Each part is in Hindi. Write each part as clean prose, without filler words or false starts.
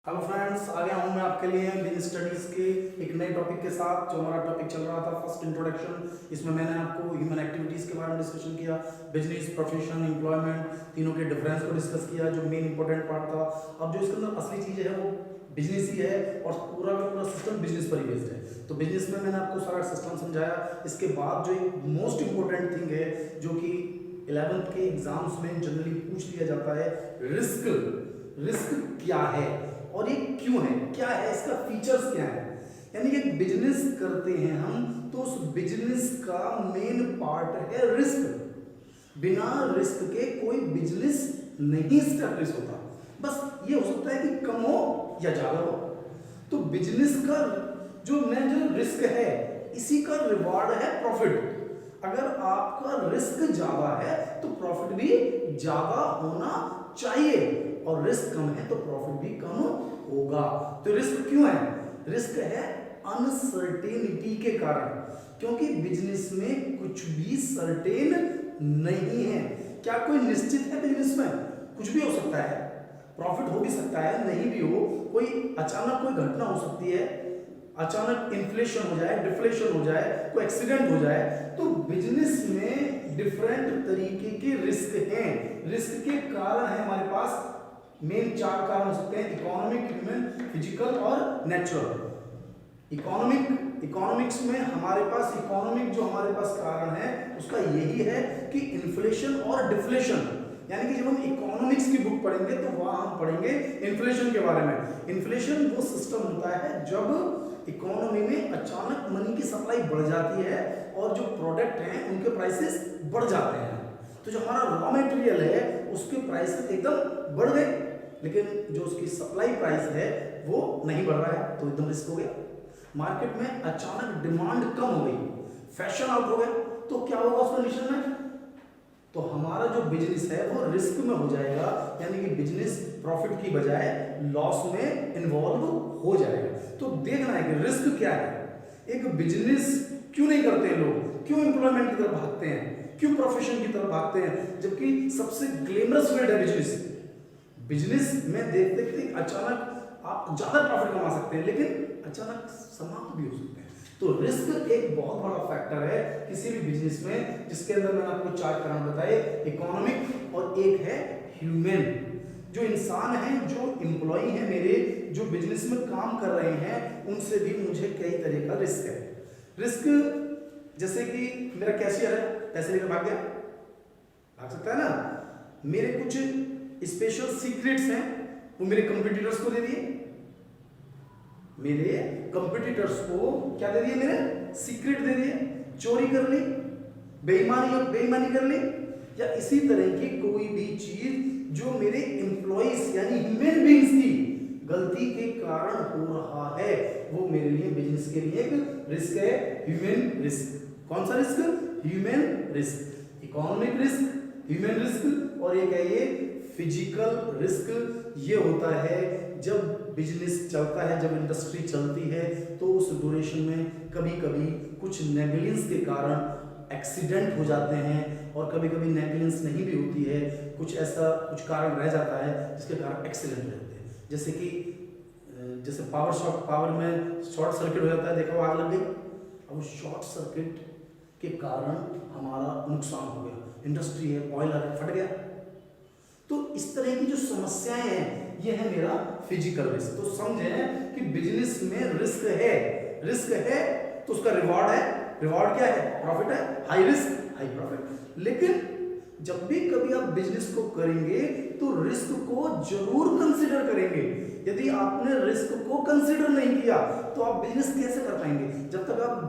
हेलो फ्रेंड्स, आ गया हूँ मैं आपके लिए बिजनेस स्टडीज के एक नए टॉपिक के साथ। जो हमारा टॉपिक चल रहा था फर्स्ट इंट्रोडक्शन, इसमें मैंने आपको ह्यूमन एक्टिविटीज के बारे में डिस्कशन किया, बिजनेस, प्रोफेशन, एम्प्लॉयमेंट, तीनों के डिफरेंस को डिस्कस किया, जो मेन इंपॉर्टेंट पार्ट था। अब जो इसके अंदर असली चीज़ है वो बिजनेस ही है और पूरा का पूरा सिस्टम बिजनेस पर ही बेस्ड है। तो बिजनेस में मैंने आपको सारा सिस्टम समझाया। इसके बाद जो एक मोस्ट इंपॉर्टेंट थिंग है जो कि 11th के एग्जाम्स में जनरली पूछ लिया जाता है, रिस्क। रिस्क क्या है और ये क्यों है, क्या है इसका फीचर्स, क्या है। यानी कि बिजनेस करते हैं हम तो उस बिजनेस का मेन पार्ट है रिस्क। बिना रिस्क के कोई बिजनेस नहीं स्टैब्लिश होता। बस ये हो सकता है कि कम हो या ज्यादा हो। तो बिजनेस का जो रिस्क है, इसी का रिवार्ड है प्रॉफिट। अगर आपका रिस्क ज्यादा है तो प्रॉफिट भी ज्यादा होना चाहिए, और रिस्क कम है तो प्रॉफिट भी कम होगा। तो रिस्क क्यों है? रिस्क है अनसर्टेनिटी के कारण, क्योंकि बिजनेस में कुछ भी सर्टेन नहीं है। क्या कोई निश्चित है बिजनेस में? कुछ भी हो सकता है, प्रॉफिट हो भी सकता है, नहीं भी हो। कोई अचानक कोई घटना हो सकती है, अचानक इन्फ्लेशन हो जाए, डिफ्लेशन हो जाए, कोई एक्सीडेंट हो जाए। तो बिजनेस में डिफरेंट तरीके के रिस्क हैं। रिस्क के कारण है हमारे पास मेन 4 कारण हो सकते हैं: इकोनॉमिक, ह्यूमन, फिजिकल और नेचुरल। इकोनॉमिक्स में हमारे पास इकोनॉमिक जो हमारे पास कारण है उसका यही है कि इन्फ्लेशन और डिफ्लेशन। यानी कि जब हम इकोनॉमिक्स की बुक पढ़ेंगे तो वहां हम पढ़ेंगे इन्फ्लेशन के बारे में। इन्फ्लेशन वो सिस्टम होता है जब इकोनॉमी में अचानक मनी की सप्लाई बढ़ जाती है और जो प्रोडक्ट हैं उनके प्राइसेस बढ़ जाते हैं। तो जो हमारा रॉ मटेरियल है उसके प्राइसेस एकदम बढ़ गए, लेकिन जो उसकी सप्लाई प्राइस है वो नहीं बढ़ रहा है, तो एकदम रिस्क हो गया। मार्केट में अचानक डिमांड कम हो गई, फैशन आउट हो गया, तो क्या होगा उस कंडीशन में? तो हमारा जो बिजनेस है वो रिस्क में हो जाएगा, यानी कि बिजनेस प्रॉफिट की बजाय लॉस में इन्वॉल्व हो जाएगा। तो देखना है कि रिस्क क्या है। एक बिजनेस क्यों नहीं करते हैं लोग, क्यों एम्प्लॉयमेंट की तरफ भागते हैं, क्यों प्रोफेशन की तरफ भागते हैं, जबकि सबसे ग्लैमरस फील्ड है बिजनेस। बिजनेस में देखते देखते अचानक आप ज्यादा प्रॉफिट कमा सकते हैं, लेकिन अचानक समाप्त भी हो सकते हैं। तो रिस्क एक बहुत बड़ा फैक्टर है किसी भी बिजनेस में, जिसके अंदर मैंने आपको 4 कारण बताए: इकोनॉमिक, और एक है ह्यूमन। जो इंसान है, जो एम्प्लॉय है मेरे, जो बिजनेस में काम कर रहे हैं, उनसे भी मुझे कई तरह का रिस्क है। रिस्क जैसे कि मेरा कैशियर है, पैसे लेकर भाग गया, भाग सकता है ना। मेरे कुछ स्पेशल सीक्रेट्स हैं, वो मेरे कंपटीटर्स को दे दिए। मेरे कंपटीटर्स को क्या दे दिए? मेरे सीक्रेट दे दिए, चोरी कर ली, बेईमानी कर ली, या इसी तरह की कोई भी चीज जो मेरे एम्प्लॉइज यानी ह्यूमन बीइंग्स की गलती के कारण हो रहा है, वो मेरे लिए बिजनेस के लिए एक रिस्क है। Human risk. कौन सा risk? Human risk. Economic risk, human risk, और एक है ये फिजिकल रिस्क। ये होता है जब बिजनेस चलता है, जब इंडस्ट्री चलती है, तो उस ड्यूरेशन में कभी कभी कुछ नेग्लिजेंस के कारण एक्सीडेंट हो जाते हैं, और कभी कभी नेग्लिजेंस नहीं भी होती है, कुछ ऐसा कुछ कारण रह जाता है जिसके कारण एक्सीडेंट हो जाते हैं। जैसे कि जैसे पावर में शॉर्ट सर्किट हो जाता है, देखा, आग लग गई। अब उस शॉर्ट सर्किट के कारण हमारा नुकसान हो गया, इंडस्ट्री है, ऑयल फट गया। तो इस तरह की जो समस्याएं हैं, ये है मेरा फिजिकल रिस्क। तो समझें कि बिजनेस में रिस्क है। रिस्क है तो उसका रिवॉर्ड है। रिवॉर्ड क्या है? प्रॉफिट है। High risk high profit. लेकिन जब भी कभी आप बिजनेस को करेंगे तो रिस्क को जरूर कंसीडर करेंगे। यदि आपने रिस्क को कंसीडर नहीं किया तो आप बिजनेस कैसे कर पाएंगे? जब तक आप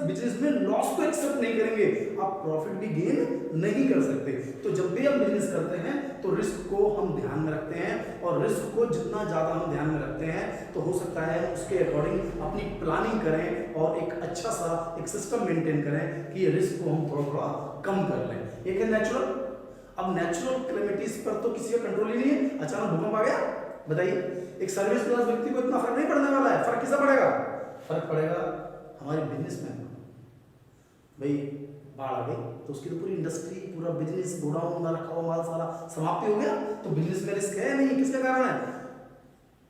बिजनेस में लॉस को एक्सेप्ट नहीं करेंगे, आप प्रॉफिट भी गेन नहीं कर सकते। तो जब भी हम बिजनेस करते हैं तो रिस्क को हम ध्यान में रखते हैं, और रिस्क को जितना ज्यादा हम ध्यान में रखते हैं तो हो सकता है उसके अकॉर्डिंग अपनी प्लानिंग करें और एक अच्छा सा एक सिस्टम मेंटेन करें कि रिस्क को हम थोड़ा थोड़ा कम कर लें। एक है नेचुरल। अब नेचुरल कैलेमिटीज पर तो किसी का कंट्रोल ही नहीं है। अचानक भूकंप आ गया, बताइए, एक सर्विस क्लास व्यक्ति को इतना फर्क नहीं पड़ने वाला है। फर्क किसका पड़ेगा? फर्क पड़ेगा हमारे बिजनेसमैन को। भाई बाढ़ आ गई तो उसकी तो पूरी इंडस्ट्री, पूरा बिजनेस, गोडाउन में रखा हुआ माल सारा समाप्ति हो गया। तो बिजनेस में रिस्क है नहीं, किसके कारण है?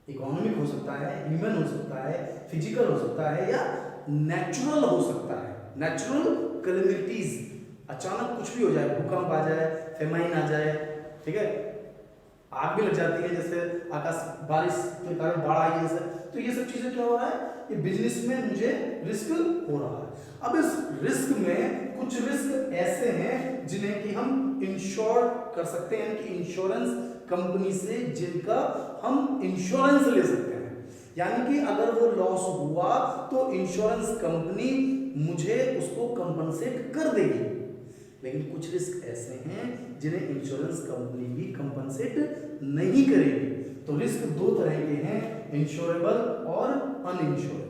इकोनॉमिक हो सकता है, ह्यूमन हो सकता है, फिजिकल हो सकता है, या नेचुरल हो सकता है। नेचुरल कैलेमिटीज, अचानक कुछ भी हो जाए, भूकंप आ जाए, फेमाइन आ जाए, ठीक है, आग भी लग जाती है, जैसे आकाश बारिश के कारण बाढ़ आई है जैसे। तो ये सब चीजें क्या हो रहा है, ये बिजनेस में मुझे रिस्क हो रहा है। अब इस रिस्क में कुछ रिस्क ऐसे हैं जिन्हें कि हम इंश्योर कर सकते हैं, कि इंश्योरेंस कंपनी से जिनका हम इंश्योरेंस ले सकते हैं। यानी कि अगर वो लॉस हुआ तो इंश्योरेंस कंपनी मुझे उसको कंपनसेट कर देगी। लेकिन कुछ रिस्क ऐसे हैं जिन्हें इंश्योरेंस कंपनी भी कंपनसेट नहीं करेगी। तो रिस्क दो तरह के हैं, इंश्योरेबल और अनइंश्योरेबल।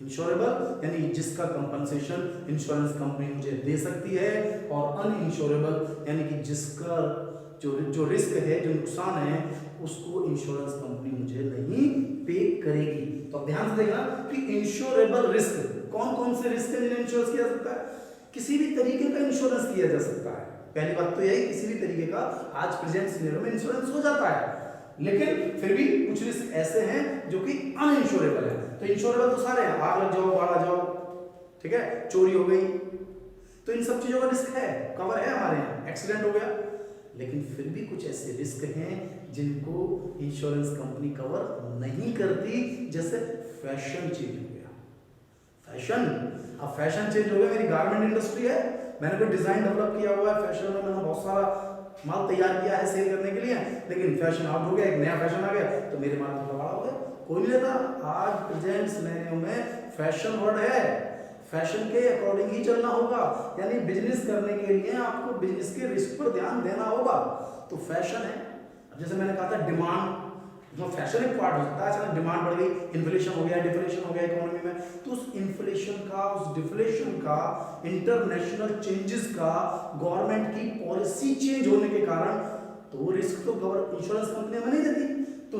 इंश्योरेबल यानी जिसका कंपनसेशन इंश्योरेंस कंपनी मुझे दे सकती है, और अनइंश्योरेबल यानी कि जिसका जो रिस्क है, जो नुकसान है, उसको इंश्योरेंस कंपनी मुझे नहीं पे करेगी। तो ध्यान से देखना कि इंश्योरेबल रिस्क कौन कौन से रिस्क है जिन्हें इंश्योर किया जा सकता है। किसी भी तरीके का इंश्योरेंस किया जा सकता है। पहली बात तो यही, किसी भी तरीके का आज प्रेजेंट सिनेरियो में इंश्योरेंस हो जाता है, लेकिन फिर भी कुछ रिस्क ऐसे हैं जो कि अनइंश्योरेबल है। तो इंश्योरेबल तो सारे हैं, आग लग जाओ, बाढ़ आ जाओ, ठीक है, चोरी हो गई, तो इन सब चीजों का रिस्क है, कवर है हमारे यहाँ, एक्सीडेंट हो गया। लेकिन फिर भी कुछ ऐसे रिस्क हैं जिनको इंश्योरेंस कंपनी कवर नहीं करती, जैसे फैशन चेंज हो गया। फैशन, अब फैशन चेंज हो गया, मेरी गारमेंट इंडस्ट्री है, मैंने कोई डिजाइन डेवलप किया हुआ है, फैशन में मैंने बहुत सारा माल तैयार किया है सेल करने के लिए, लेकिन फैशन आउट हो गया, एक नया फैशन आ गया, तो मेरे माल तो बड़ा हो गया, कोई नहीं लेता। आज प्रेजेंट सिनेरियो में फैशन वर्ड है, फैशन के अकॉर्डिंग ही चलना होगा। यानी बिजनेस करने के लिए आपको बिजनेस के रिस्क पर ध्यान देना होगा। तो फैशन है, जैसे मैंने कहा था डिमांड, फैशन एक पार्ट हो सकता है, अचानक डिमांड बढ़ गई, इन्फ्लेशन हो गया, डिफ्लेशन हो गया इकोनॉमी में, तो उस इन्फ्लेशन का, उस डिफ्लेशन का, इंटरनेशनल चेंजेस का, गवर्नमेंट की पॉलिसी चेंज होने के कारण, तो रिस्क तो इंश्योरेंस कंपनी में नहीं देती। तो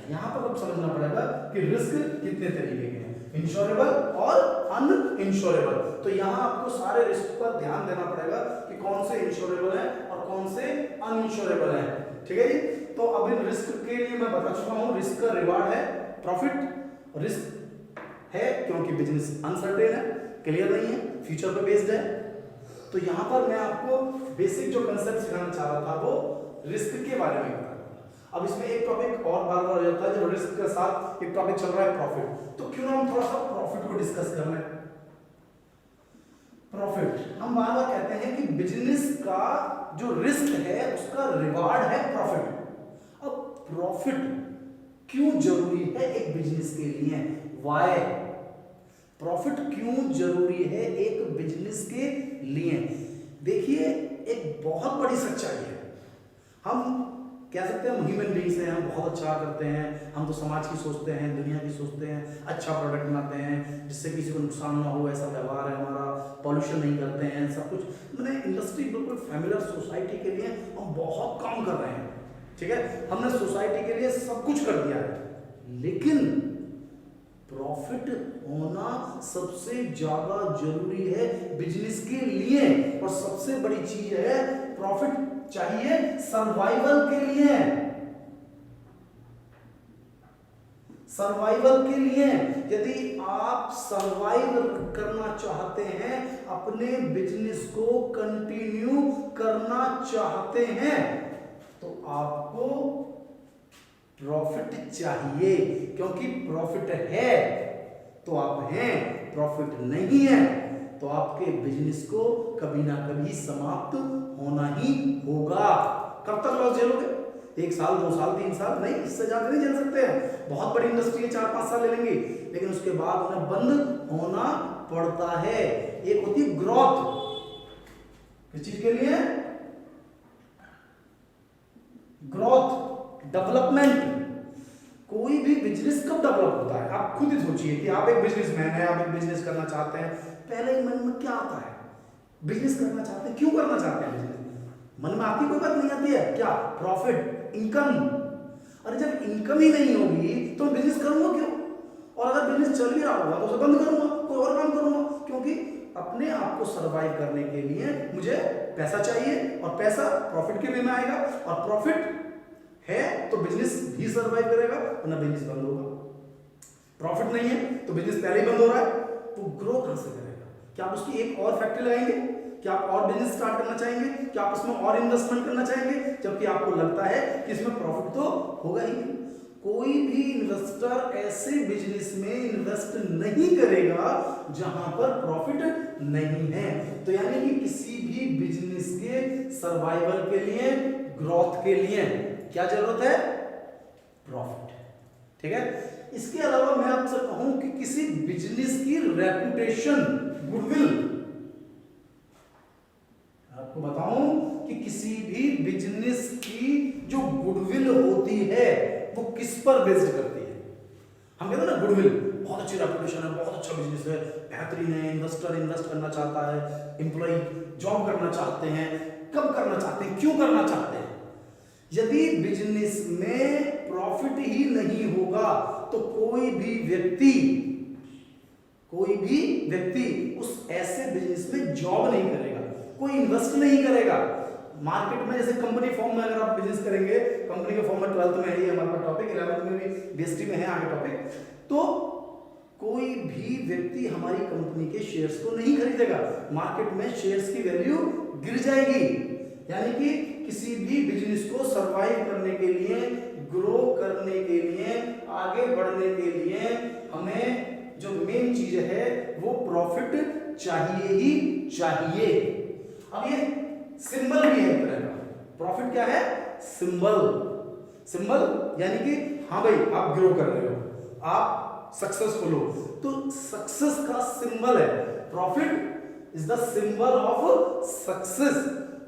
यहाँ पर अब समझना पड़ेगा कि रिस्क कितने तरीके के हैं, इंश्योरेबल और अनइंश्योरेबल। तो यहाँ आपको सारे रिस्क पर ध्यान देना पड़ेगा कि कौन से इंश्योरेबल है और कौन से अनइंश्योरेबल है, ठीक है जी। तो अब इन रिस्क के लिए मैं बता चुका हूं, रिस्क का रिवार्ड है प्रॉफिट, रिस्क है क्योंकि बिजनेस अनसर्टेन है, क्लियर नहीं है, फ्यूचर पे बेस्ड है। तो यहां पर मैं आपको बेसिक जो कंसेप्ट सिखाना चाह रहा था वो रिस्क के बारे में बताया। अब इसमें एक टॉपिक और बार बार हो जाता है, जब रिस्क के साथ एक टॉपिक चल रहा है प्रॉफिट, तो क्यों ना हम थोड़ा सा प्रॉफिट को डिस्कस कर लें। प्रॉफिट, हम बार बार कहते हैं कि बिजनेस का जो रिस्क है उसका रिवार्ड है प्रॉफिट। अब प्रॉफिट क्यों जरूरी है एक बिजनेस के लिए, वाई, प्रॉफिट क्यों जरूरी है एक बिजनेस के लिए। देखिए एक बहुत बड़ी सच्चाई है, हम कह सकते हैं ह्यूमन बीइंग्स हैं, हम बहुत अच्छा करते हैं, हम तो समाज की सोचते हैं, दुनिया की सोचते हैं, अच्छा प्रोडक्ट बनाते हैं जिससे किसी को नुकसान ना हो, ऐसा व्यवहार है हमारा, पॉल्यूशन नहीं करते हैं, सब कुछ मैंने इंडस्ट्री बिल्कुल फैमिलियर सोसाइटी के लिए हम बहुत काम कर रहे हैं, ठीक है, हमने सोसाइटी के लिए सब कुछ कर दिया है। लेकिन प्रॉफिट होना सबसे ज्यादा जरूरी है बिजनेस के लिए, और सबसे बड़ी चीज है प्रॉफिट चाहिए सर्वाइवल के लिए, सर्वाइवल के लिए। यदि आप सर्वाइव करना चाहते हैं, अपने बिजनेस को कंटिन्यू करना चाहते हैं, तो आपको प्रॉफिट चाहिए, क्योंकि प्रॉफिट है तो आप हैं, प्रॉफिट नहीं है तो आपके बिजनेस को कभी ना कभी समाप्त होना ही होगा। कब तक लॉस झेलोगे? 1 साल, 2 साल, 3 साल नहीं, इससे ज्यादा नहीं झेल सकते हैं। बहुत बड़ी इंडस्ट्री है, 4-5 साल ले लेंगे, लेकिन उसके बाद उन्हें बंद होना पड़ता है। एक होती है ग्रोथ, किस चीज के लिए? Growth, development. कोई भी बिजनेस कब डेवलप होता है? आप खुद ही सोचिए कि आप एक बिजनेसमैन हैं, आप एक बिजनेस करना चाहते हैं, पहले मन में क्या आता है? बिजनेस करना चाहते हैं, क्यों करना चाहते हैं बिजनेस? मन में आती कोई बात नहीं आती है क्या? Profit, income. अरे जब इनकम ही नहीं होगी तो बिजनेस करूंगा क्यों? और अगर बिजनेस चल भी रहा होगा तो उसे बंद करूंगा, कोई और काम करूंगा, क्योंकि अपने आप को सरवाइव करने के लिए मुझे पैसा चाहिए, और पैसा प्रॉफिट के वे में आएगा, और प्रॉफिट है तो बिजनेस भी सरवाइव करेगा, वरना बिजनेस बंद होगा। प्रॉफिट नहीं है तो बिजनेस पहले ही बंद हो रहा है, तो ग्रो कहां से करेगा? क्या आप उसकी एक और फैक्ट्री लगाएंगे? क्या आप और बिजनेस स्टार्ट करना चाहेंगे? क्या आप उसमें और इन्वेस्टमेंट करना चाहेंगे, जबकि आपको लगता है कि इसमें प्रॉफिट तो होगा ही नहीं? कोई भी इन्वेस्टर ऐसे बिजनेस में इन्वेस्ट नहीं करेगा जहां पर प्रॉफिट नहीं है। तो यानी कि किसी भी बिजनेस के सर्वाइवल के लिए, ग्रोथ के लिए क्या जरूरत है? प्रॉफिट। ठीक है। इसके अलावा मैं आपसे कहूं कि किसी बिजनेस की रेपुटेशन, गुडविल, आपको बताऊं कि किसी भी बिजनेस की जो गुडविल होती है वो किस पर बेस्ड करती है? हम कहते हैं ना गुडविल, बहुत अच्छी रेपुटेशन है, बहुत अच्छा बिजनेस है, बेहतरीन है, इन्वेस्टर इन्वेस्ट करना चाहता है, एम्प्लॉय जॉब करना चाहते हैं, कब करना चाहते हैं, क्यों करना चाहते हैं। यदि बिजनेस में प्रॉफिट ही नहीं होगा तो कोई भी व्यक्ति उस ऐसे बिजनेस में जॉब नहीं करेगा, कोई इन्वेस्ट नहीं करेगा। मार्केट में जैसे कंपनी फॉर्म में अगर आप बिजनेस करेंगे, कंपनी के फॉर्म में 12th में है ये हमारा टॉपिक, 11th में भी बीएसटी में है आगे टॉपिक, तो कोई भी व्यक्ति हमारी कंपनी के शेयर्स को नहीं खरीदेगा, मार्केट में शेयर्स की वैल्यू गिर जाएगी। यानी कि किसी भी बिजनेस को सरवाइव करने के लिए, ग्रो करने के लिए, आगे बढ़ने के लिए हमें जो मेन चीज है वो प्रॉफिट चाहिए ही चाहिए। अब ये सिंबल भी है एक तरह का, प्रॉफिट क्या है? सिंबल यानी कि हाँ भाई आप ग्रो कर रहे हो, आप सक्सेसफुल हो, तो सक्सेस का सिंबल है profit. Is the symbol of success,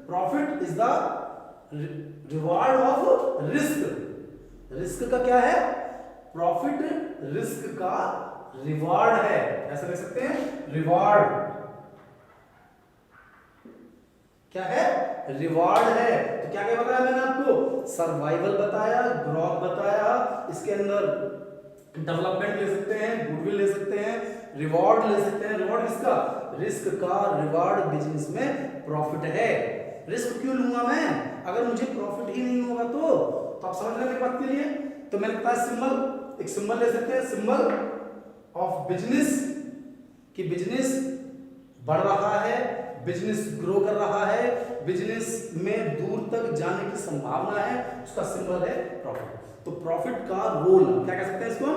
profit is the reward of risk. Risk का क्या है? प्रॉफिट रिस्क का रिवार्ड है, ऐसा कह सकते हैं, रिवार्ड क्या है? रिवार्ड है। तो क्या क्या बताया मैंने आपको? सर्वाइवल बताया, ग्रोथ बताया, इसके अंदर डेवलपमेंट ले सकते हैं, गुडविल ले सकते हैं, रिवॉर्ड ले सकते हैं। रिवॉर्ड किसका? रिस्क का। रिवार्ड बिजनेस में प्रॉफिट है। रिस्क क्यों लूंगा मैं अगर मुझे प्रॉफिट ही नहीं होगा? तो आप समझ रहे हैं बात के लिए? तो मैंने कहा सिंबल, एक सिंबल ले सकते हैं, सिंबल ऑफ बिजनेस, कि बिजनेस बढ़ रहा है, बिजनेस ग्रो कर रहा है, बिजनेस में दूर तक जाने की संभावना है, उसका सिंबल है प्रॉफिट। तो प्रॉफिट का रोल क्या कह सकते हैं इसको?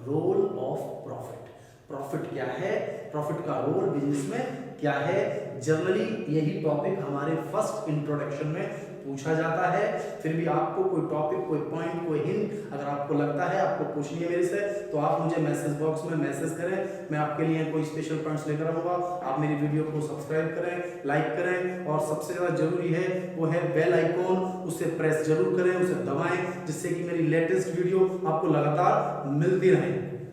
Role of profit. प्रॉफिट क्या है, प्रॉफिट का रोल बिजनेस में क्या है? जनरली यही टॉपिक हमारे फर्स्ट इंट्रोडक्शन में पूछा जाता है। फिर भी आपको कोई टॉपिक, कोई पॉइंट, कोई हिंट अगर आपको लगता है आपको पूछनी है मेरे से, तो आप मुझे मैसेज बॉक्स में मैसेज करें, मैं आपके लिए कोई स्पेशल पॉइंट्स लेकर आऊंगा। आप मेरी वीडियो को सब्सक्राइब करें, लाइक करें, और सबसे ज़्यादा जरूरी है वो है बेल आइकॉन, उसे प्रेस जरूर करें, उसे दबाएं, जिससे कि मेरी लेटेस्ट वीडियो आपको लगातार मिलती रहे।